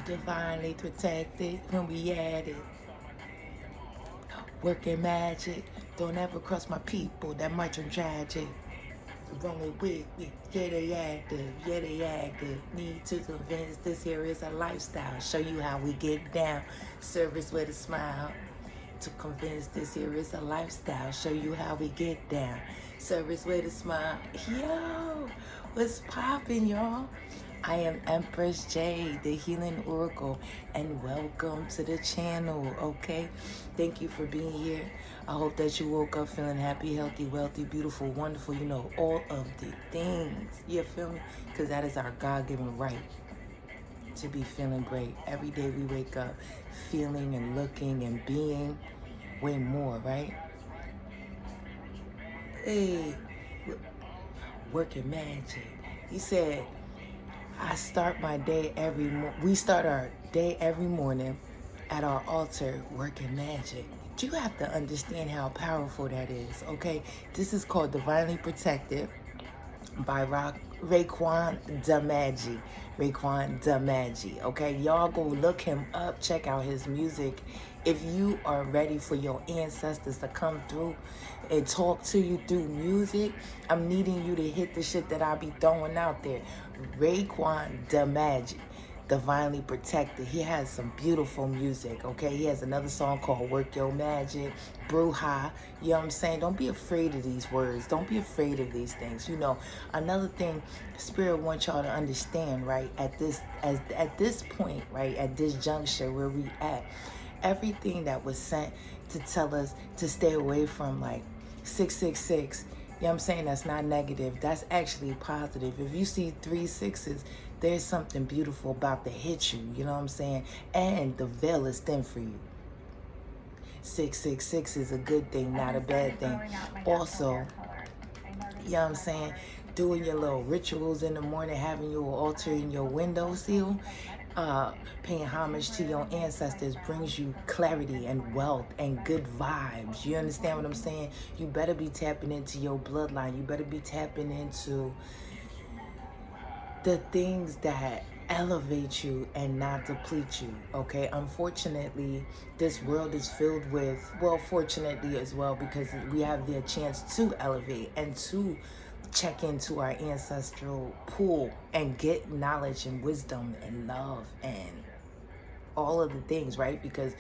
Divinely protected when we at it. Working magic. Don't ever cross my people. That much I'm tragic. Rolling with me. Yeah, they active. Yeah, they active. Need to convince this here is a lifestyle. Show you how we get down. Service with a smile. To convince this here is a lifestyle. Show you how we get down. Service with a smile. Yo, what's poppin', y'all? I am Empress J, the Healing Oracle, and welcome to the channel, okay? Thank you for being here. I hope that you woke up feeling happy, healthy, wealthy, beautiful, wonderful, all of the things. You feel me? Because that is our God-given right to be feeling great. Every day we wake up feeling and looking and being way more, right? Hey, working magic. He said, I start my day we start our day every morning at our altar working magic. You have to understand how powerful that is, okay? This is called Divinely Protected by Raekwon DeMagi. Raekwon DeMagi, okay? Y'all go look him up, check out his music. If you are ready for your ancestors to come through and talk to you through music, I'm needing you to hit the shit that I be throwing out there. Raekwon DeMagi. Divinely Protected. He has some beautiful music, okay? He has another song called Work Your Magic, Bruja. You know what I'm saying? Don't be afraid of these words. Don't be afraid of these things. Another thing Spirit wants y'all to understand, right? At this point, right? At this juncture where we at, everything that was sent to tell us to stay away from like 666, you know what I'm saying? That's not negative. That's actually positive. If you see 3 6s, there's something beautiful about to hit you. You know what I'm saying? And the veil is thin for you. 666 is a good thing, not a bad thing. Also, you know what I'm saying? Doing your little rituals in the morning, having your altar in your windowsill, paying homage to your ancestors brings you clarity and wealth and good vibes. You understand what I'm saying? You better be tapping into your bloodline. You better be tapping into the things that elevate you and not deplete you, okay? Unfortunately, this world is filled with, well, fortunately as well, because we have the chance to elevate and to check into our ancestral pool and get knowledge and wisdom and love and all of the things, right? Because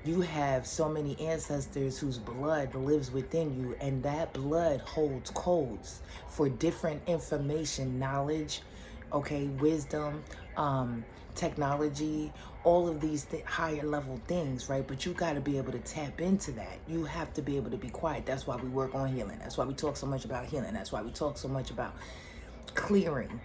you have so many ancestors whose blood lives within you, and that blood holds codes for different information, knowledge, okay, wisdom, technology, all of these higher level things, right? But you got to be able to tap into that. You have to be able to be quiet. That's why we work on healing. That's why we talk so much about healing. That's why we talk so much about clearing,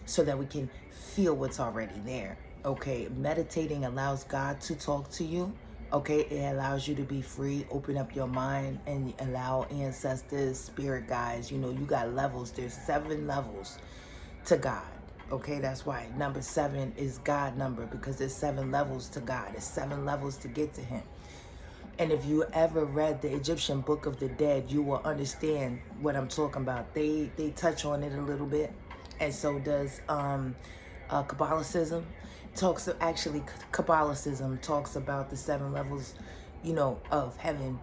so that we can feel what's already there. Okay, meditating allows God to talk to you. Okay, it allows you to be free, open up your mind, and allow ancestors, spirit guides. You got levels. There's 7 levels to God. Okay, that's why number 7 is God number, because there's 7 levels to God. There's 7 levels to get to Him. And if you ever read the Egyptian Book of the Dead, you will understand what I'm talking about. They touch on it a little bit, and so does Kabbalicism. Kabbalicism talks about the 7 levels, of heaven,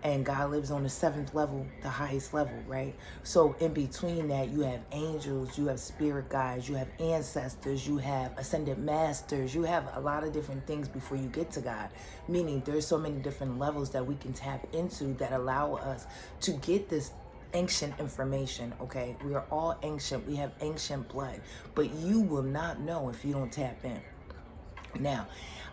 and God lives on the 7th level, the highest level, right? So in between that, you have angels, you have spirit guides, you have ancestors, you have ascended masters, you have a lot of different things before you get to God, meaning there's so many different levels that we can tap into that allow us to get this ancient information, okay? We are all ancient. We have ancient blood, but you will not know if you don't tap in. Now,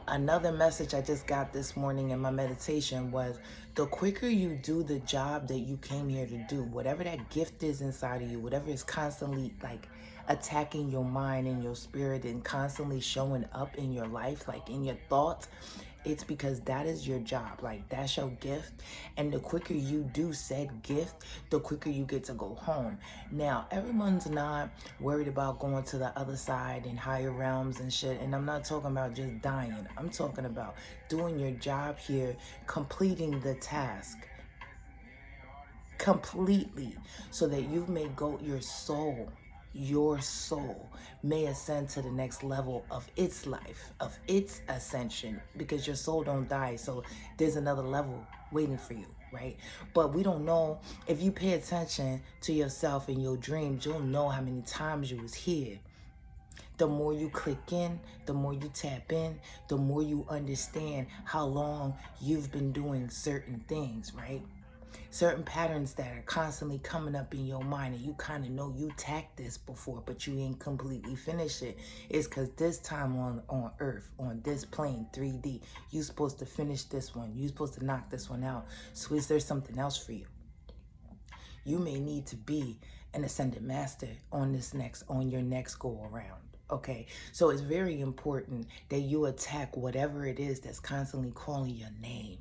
another message I just got this morning in my meditation was, the quicker you do the job that you came here to do, whatever that gift is inside of you, whatever is constantly like attacking your mind and your spirit and constantly showing up in your life, like in your thoughts, it's because that is your job. Like, that's your gift. And the quicker you do said gift, the quicker you get to go home. Now, everyone's not worried about going to the other side and higher realms and shit. And I'm not talking about just dying. I'm talking about doing your job here, completing the task completely, so that you may go your soul your soul may ascend to the next level of its life, of its ascension, because your soul don't die. So there's another level waiting for you, right? But we don't know. If you pay attention to yourself and your dreams, you'll know how many times you was here. The more you click in, the more you tap in, the more you understand how long you've been doing certain things, right? Certain patterns that are constantly coming up in your mind, and you kind of know you tacked this before, but you ain't completely finished it. It's because this time on Earth, on this plane, 3D, you supposed to finish this one. You supposed to knock this one out. So is there something else for you? You may need to be an ascended master on your next go around. Okay, so it's very important that you attack whatever it is that's constantly calling your name.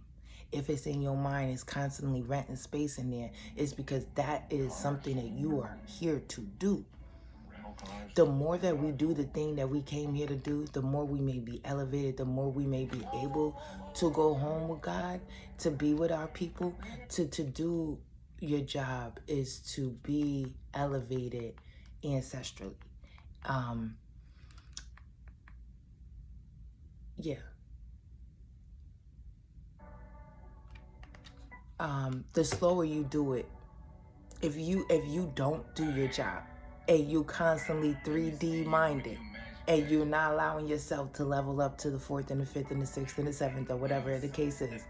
If it's in your mind, it's constantly renting space in there, it's because that is something that you are here to do. The more that we do the thing that we came here to do, the more we may be elevated, the more we may be able to go home with God, to be with our people, to do your job is to be elevated ancestrally. Yeah. The slower you do it, if you don't do your job and you constantly 3D minded and you're not allowing yourself to level up to the 4th and the 5th and the 6th and the 7th or whatever the case is,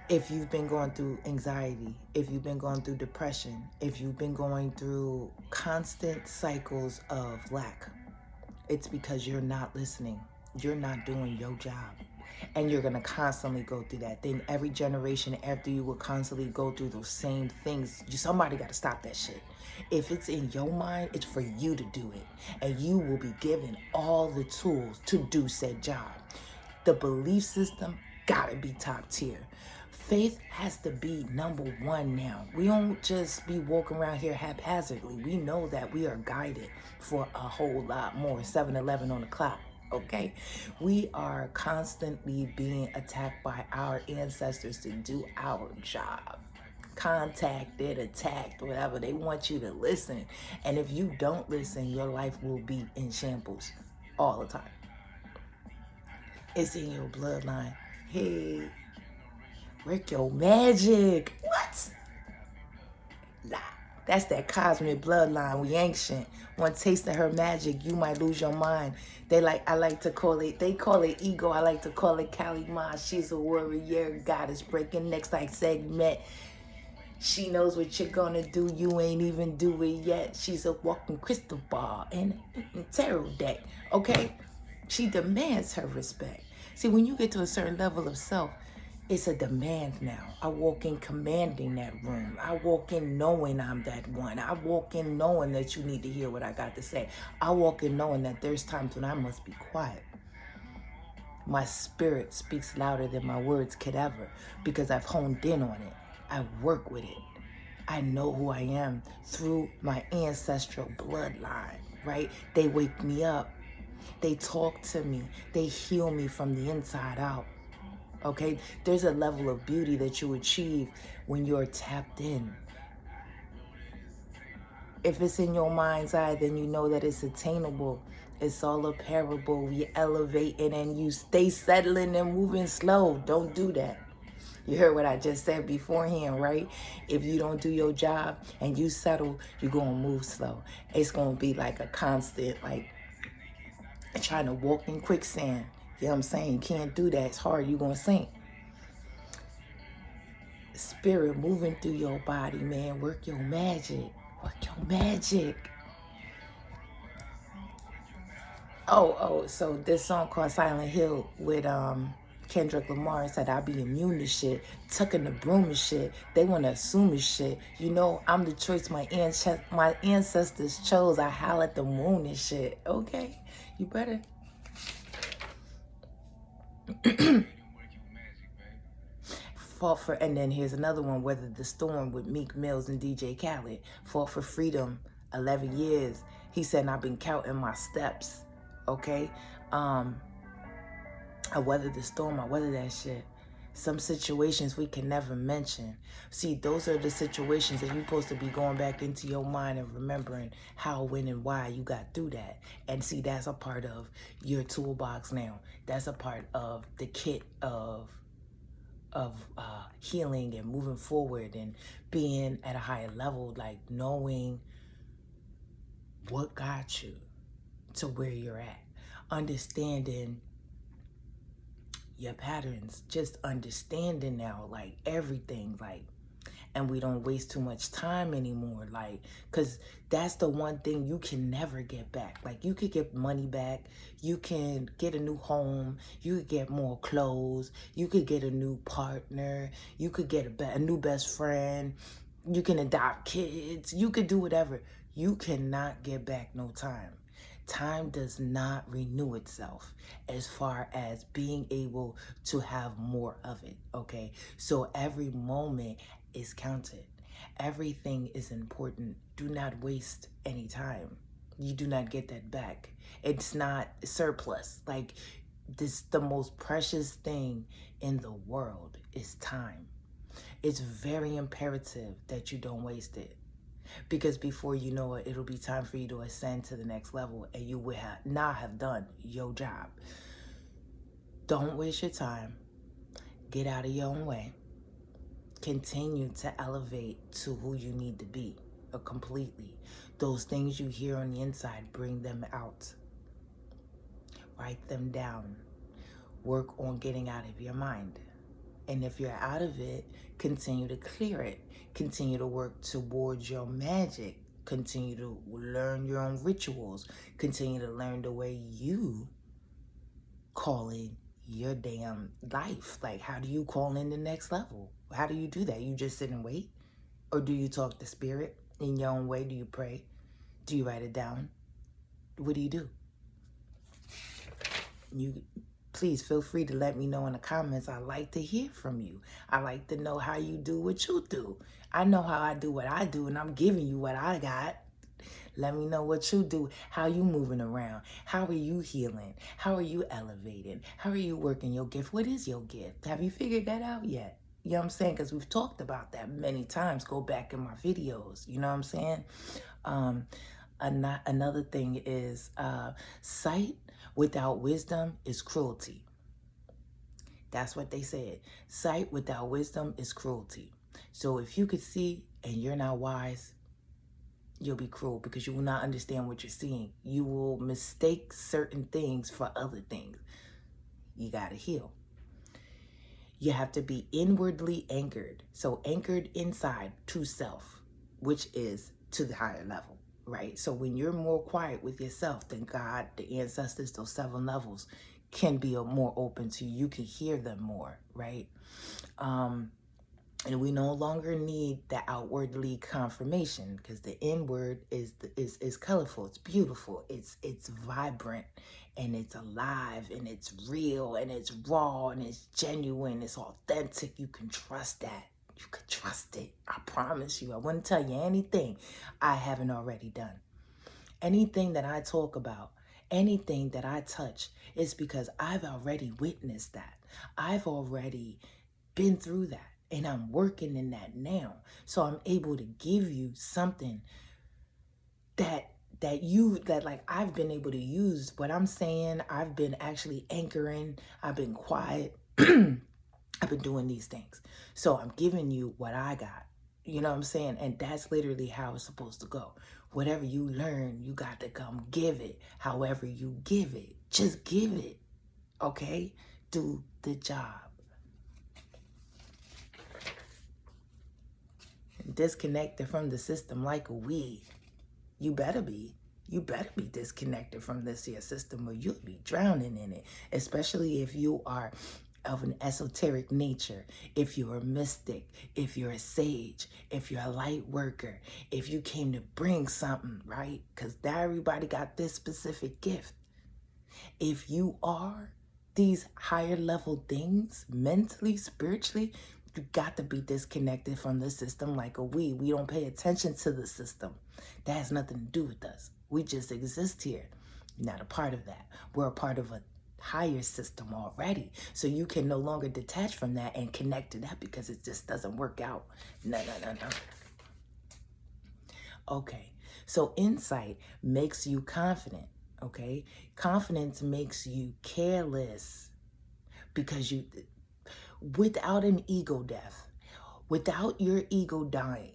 if you've been going through anxiety, if you've been going through depression, if you've been going through constant cycles of lack, it's because you're not listening. You're not doing your job. And you're going to constantly go through that. Then every generation after you will constantly go through those same things. Somebody got to stop that shit. If it's in your mind, it's for you to do it. And you will be given all the tools to do said job. The belief system got to be top tier. Faith has to be number one now. We don't just be walking around here haphazardly. We know that we are guided for a whole lot more. 7-Eleven on the clock. Okay, we are constantly being attacked by our ancestors to do our job. Contacted, attacked, whatever. They want you to listen. And if you don't listen, your life will be in shambles all the time. It's in your bloodline. Hey, work your magic. What? Nah. That's that cosmic bloodline. We ancient. One taste of her magic, you might lose your mind. They call it ego. I like to call it Kali Ma. She's a warrior goddess breaking necks like segment. She knows what you're gonna do. You ain't even do it yet. She's a walking crystal ball and tarot deck. Okay? She demands her respect. See, when you get to a certain level of self, it's a demand now. I walk in commanding that room. I walk in knowing I'm that one. I walk in knowing that you need to hear what I got to say. I walk in knowing that there's times when I must be quiet. My spirit speaks louder than my words could ever because I've honed in on it. I work with it. I know who I am through my ancestral bloodline, right? They wake me up. They talk to me. They heal me from the inside out. Okay, there's a level of beauty that you achieve when you're tapped in. If it's in your mind's eye, then you know that it's attainable. It's all a parable. We elevate and you stay settling and moving slow. Don't do that. You heard what I just said beforehand, right? If you don't do your job and you settle, you're going to move slow. It's going to be like a constant, like trying to walk in quicksand. You know what I'm saying? You can't do that. It's hard. You're going to sink. Spirit moving through your body, man. Work your magic. Work your magic. So this song called Silent Hill with Kendrick Lamar said I be immune to shit, tucking the broom and shit. They want to assume it's shit. You know, I'm the choice my ancestors chose. I howl at the moon and shit. Okay, you better. Fought for, and then here's another one, Weathered the Storm with Meek Mills and DJ Khaled. Fought for freedom, 11 years. He said, I've been counting my steps, okay? I weathered the storm, I weathered that shit. Some situations we can never mention. See, those are the situations that you're supposed to be going back into your mind and remembering how, when, and why you got through that. And see, that's a part of your toolbox now. That's a part of the kit of healing and moving forward and being at a higher level, like knowing what got you to where you're at, understanding your patterns, just understanding now, like everything, like, and we don't waste too much time anymore, like, because that's the one thing you can never get back. Like, you could get money back, you can get a new home, you could get more clothes, you could get a new partner, you could get a new best friend, you can adopt kids, you could do whatever. You cannot get back no time. Time does not renew itself as far as being able to have more of it, okay? So every moment is counted. Everything is important. Do not waste any time. You do not get that back. It's not surplus. Like, this, the most precious thing in the world is time. It's very imperative that you don't waste it. Because before you know it, it'll be time for you to ascend to the next level and you will not have done your job. Don't waste your time. Get out of your own way. Continue to elevate to who you need to be completely. Those things you hear on the inside, bring them out. Write them down. Work on getting out of your mind. And if you're out of it, continue to clear it. Continue to work towards your magic. Continue to learn your own rituals. Continue to learn the way you call in your damn life. Like, how do you call in the next level? How do you do that? You just sit and wait? Or do you talk to spirit in your own way? Do you pray? Do you write it down? What do you do? Please feel free to let me know in the comments. I like to hear from you. I like to know how you do what you do. I know how I do what I do, and I'm giving you what I got. Let me know what you do, how you moving around. How are you healing? How are you elevating? How are you working your gift? What is your gift? Have you figured that out yet? You know what I'm saying? Because we've talked about that many times. Go back in my videos. You know what I'm saying? Another thing is sight without wisdom is cruelty. That's what they said. Sight without wisdom is cruelty. So if you could see and you're not wise, you'll be cruel because you will not understand what you're seeing. You will mistake certain things for other things. You got to heal. You have to be inwardly anchored. So anchored inside to self, which is to the higher level, right? So when you're more quiet with yourself, then God, the ancestors, those 7 levels can be more open to you. You can hear them more, right? And we no longer need the outwardly confirmation because the inward is colorful, it's beautiful, it's vibrant, and it's alive, and it's real, and it's raw, and it's genuine, it's authentic. You can trust that. You can trust it. I promise you. I wouldn't tell you anything I haven't already done. Anything that I talk about, anything that I touch, is because I've already witnessed that. I've already been through that. And I'm working in that now. So I'm able to give you something that like I've been able to use what I'm saying. I've been actually anchoring. I've been quiet. I've been doing these things. So I'm giving you what I got. You know what I'm saying? And that's literally how it's supposed to go. Whatever you learn, you got to come give it. However you give it, just give it. Okay? Do the job. Disconnected from the system like a weed. You better be disconnected from this here system or you'll be drowning in it, especially if you are of an esoteric nature, if you're a mystic, if you're a sage, if you're a light worker, if you came to bring something, right? Because not everybody got this specific gift. If you are these higher level things, mentally, spiritually, you got to be disconnected from the system like a weed. We don't pay attention to the system. That has nothing to do with us. We just exist here. You're not a part of that. We're a part of higher system already. So you can no longer detach from that and connect to that because it just doesn't work out. No. Okay, so insight makes you confident, okay? Confidence makes you careless because you, without an ego death, without your ego dying,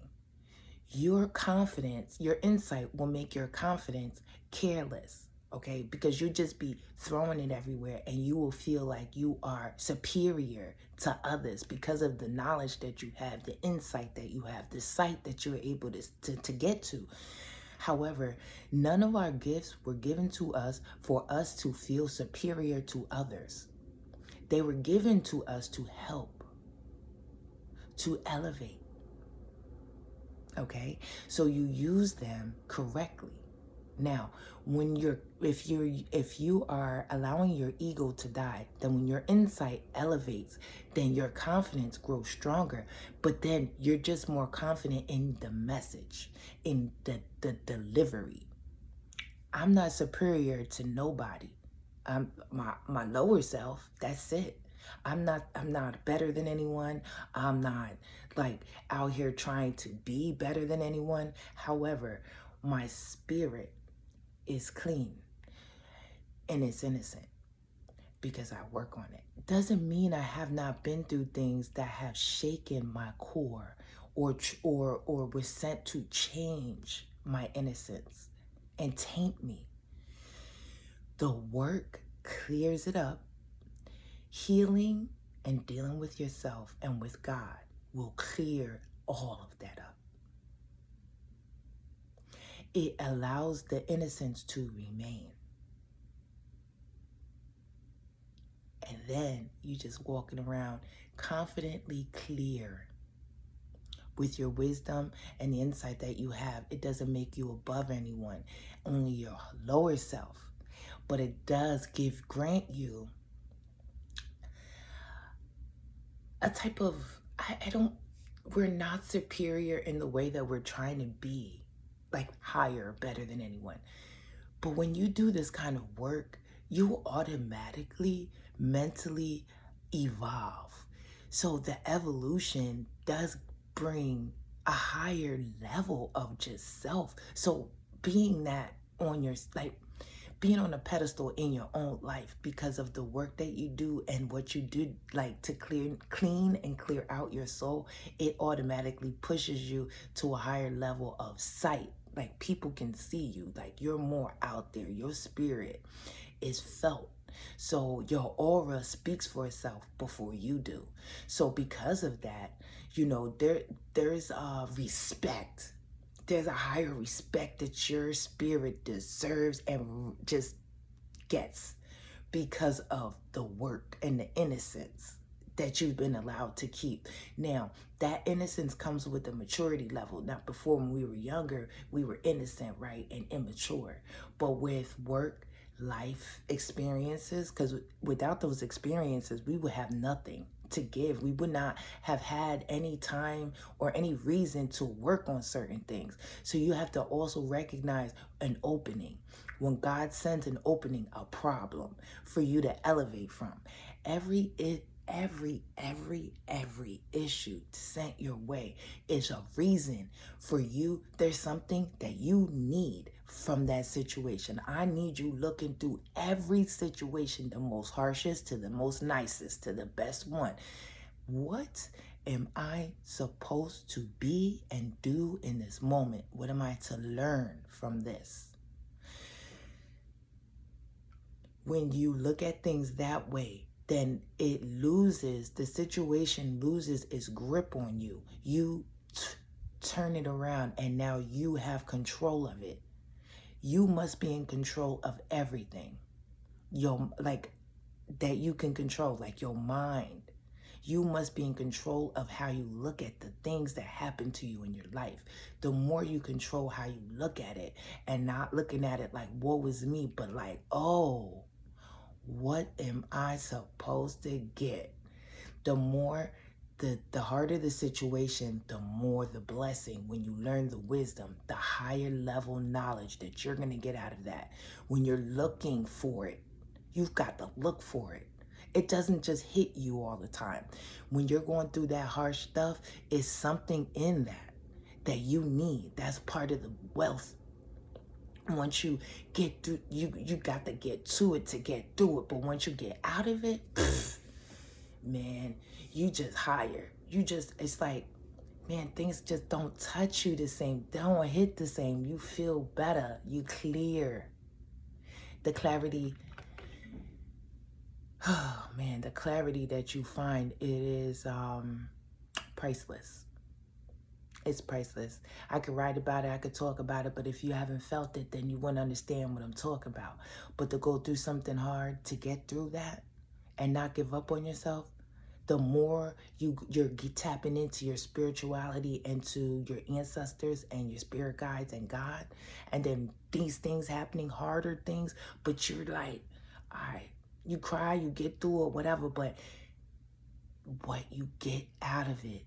your confidence, your insight will make your confidence careless, okay? Because you'll just be throwing it everywhere and you will feel like you are superior to others because of the knowledge that you have, the insight that you have, the sight that you're able to get to. However, none of our gifts were given to us for us to feel superior to others. They were given to us to help, to elevate. Okay, so you use them correctly. Now, when if you are allowing your ego to die, then when your insight elevates, then your confidence grows stronger. But then you're just more confident in the message, in the delivery. I'm not superior to nobody. I'm my lower self. That's it. I'm not better than anyone. I'm not like out here trying to be better than anyone. However, my spirit is clean and it's innocent because I work on it. Doesn't mean I have not been through things that have shaken my core or was sent to change my innocence and taint me. The work clears it up. Healing and dealing with yourself and with God will clear all of that up. It allows the innocence to remain. And then you just walking around confidently clear with your wisdom and the insight that you have. It doesn't make you above anyone, only your lower self. But it does grant you a type of, we're not superior in the way that we're trying to be, like higher, better than anyone. But when you do this kind of work, you automatically mentally evolve. So the evolution does bring a higher level of just self. So being that on your, like, being on a pedestal in your own life because of the work that you do and what you do, like to clean and clear out your soul, it automatically pushes you to a higher level of sight. Like people can see you, like you're more out there. Your spirit is felt. So your aura speaks for itself before you do. So because of that, there's respect. There's a higher respect that your spirit deserves and just gets because of the work and the innocence that you've been allowed to keep. Now, that innocence comes with a maturity level. Now, before when we were younger, we were innocent, right, and immature. But with work, life experiences, because without those experiences, we would have nothing to give. We would not have had any time or any reason to work on certain things. So you have to also recognize an opening. When God sends an opening, a problem for you to elevate from. Every issue sent your way is a reason for you. There's something that you need from that situation. I need you looking through every situation, the most harshest to the most nicest to the best one. What am I supposed to be and do in this moment? What am I to learn from this? When you look at things that way, then the situation loses its grip on you. You turn it around and now you have control of it. You must be in control of everything. That you can control, like your mind. You must be in control of how you look at the things that happen to you in your life. The more you control how you look at it and not looking at it like, woe is me, but like, oh, what am I supposed to get? The more, the harder the situation, the more the blessing. When you learn the wisdom, the higher level knowledge that you're going to get out of that. When you're looking for it, You've got to look for it. It doesn't just hit you all the time. When you're going through that harsh stuff, it's something in that you need. That's part of the wealth. Once you get through, you got to get to it to get through it. But once you get out of it, man, you just higher. It's like, man, things just don't touch you the same. They don't hit the same. You feel better. You clear. The clarity, oh man, the clarity that you find, it is priceless. It's priceless. I could write about it, I could talk about it, but if you haven't felt it, then you wouldn't understand what I'm talking about. But to go through something hard, to get through that and not give up on yourself, the more you're tapping into your spirituality and to your ancestors and your spirit guides and God, and then these things happening, harder things, but you're like, all right, you cry, you get through it, whatever, but what you get out of it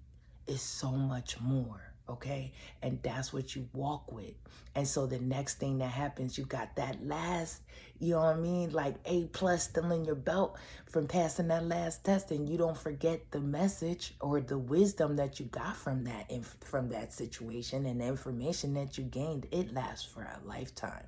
is so much more, okay? And that's what you walk with. And so the next thing that happens, you got that last, you know what I mean, like A+ still in your belt from passing that last test, and you don't forget the message or the wisdom that you got from that situation, and the information that you gained. It lasts for a lifetime.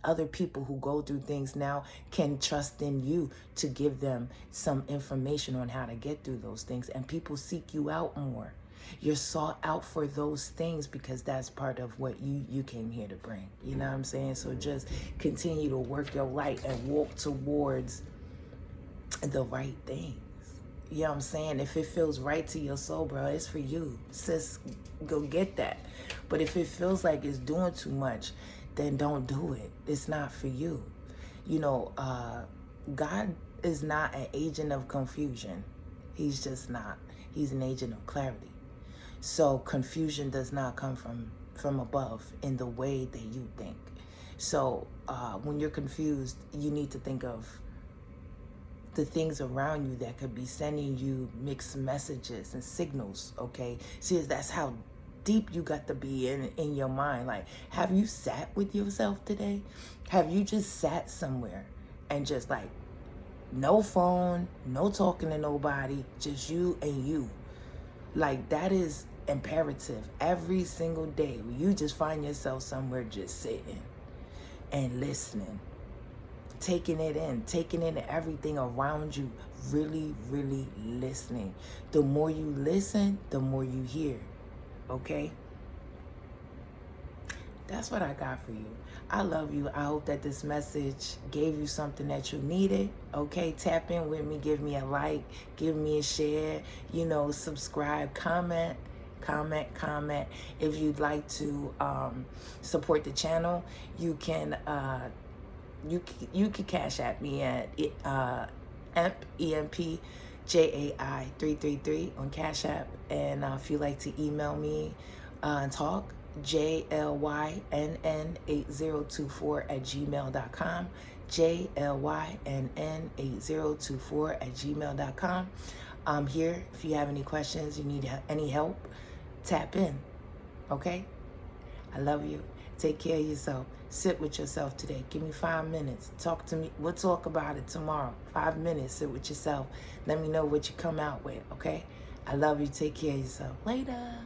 Other people who go through things now can trust in you to give them some information on how to get through those things, and people seek you out more. You're sought out for those things because that's part of what you came here to bring. You know what I'm saying? So just continue to work your light and walk towards the right things. You know what I'm saying? If it feels right to your soul, bro, it's for you. Sis, go get that. But if it feels like it's doing too much, then don't do it. It's not for you. You know, God is not an agent of confusion. He's just not. He's an agent of clarity. So confusion does not come from above in the way that you think. So when you're confused, you need to think of the things around you that could be sending you mixed messages and signals, okay? See, that's how deep you got to be in your mind. Like, have you sat with yourself today? Have you just sat somewhere and just like, no phone, no talking to nobody, just you and you? Like, that is imperative every single day. You just find yourself somewhere just sitting and listening, taking it in everything around you, really, really listening. The more you listen, the more you hear. Okay? That's what I got for you. I love you. I hope that this message gave you something that you needed. Okay? Tap in with me. Give me a like. Give me a share. You know, subscribe. Comment. If you'd like to support the channel, you can cash at me at EMPJAI333 on Cash App. And if you'd like to email me and talk, JLYNN8024@gmail.com. JLYNN8024@gmail.com. I'm here. If you have any questions, you need any help, tap in. Okay? I love you. Take care of yourself. Sit with yourself today. Give me 5 minutes. Talk to me. We'll talk about it tomorrow. 5 minutes. Sit with yourself. Let me know what you come out with. Okay? I love you. Take care of yourself. Later.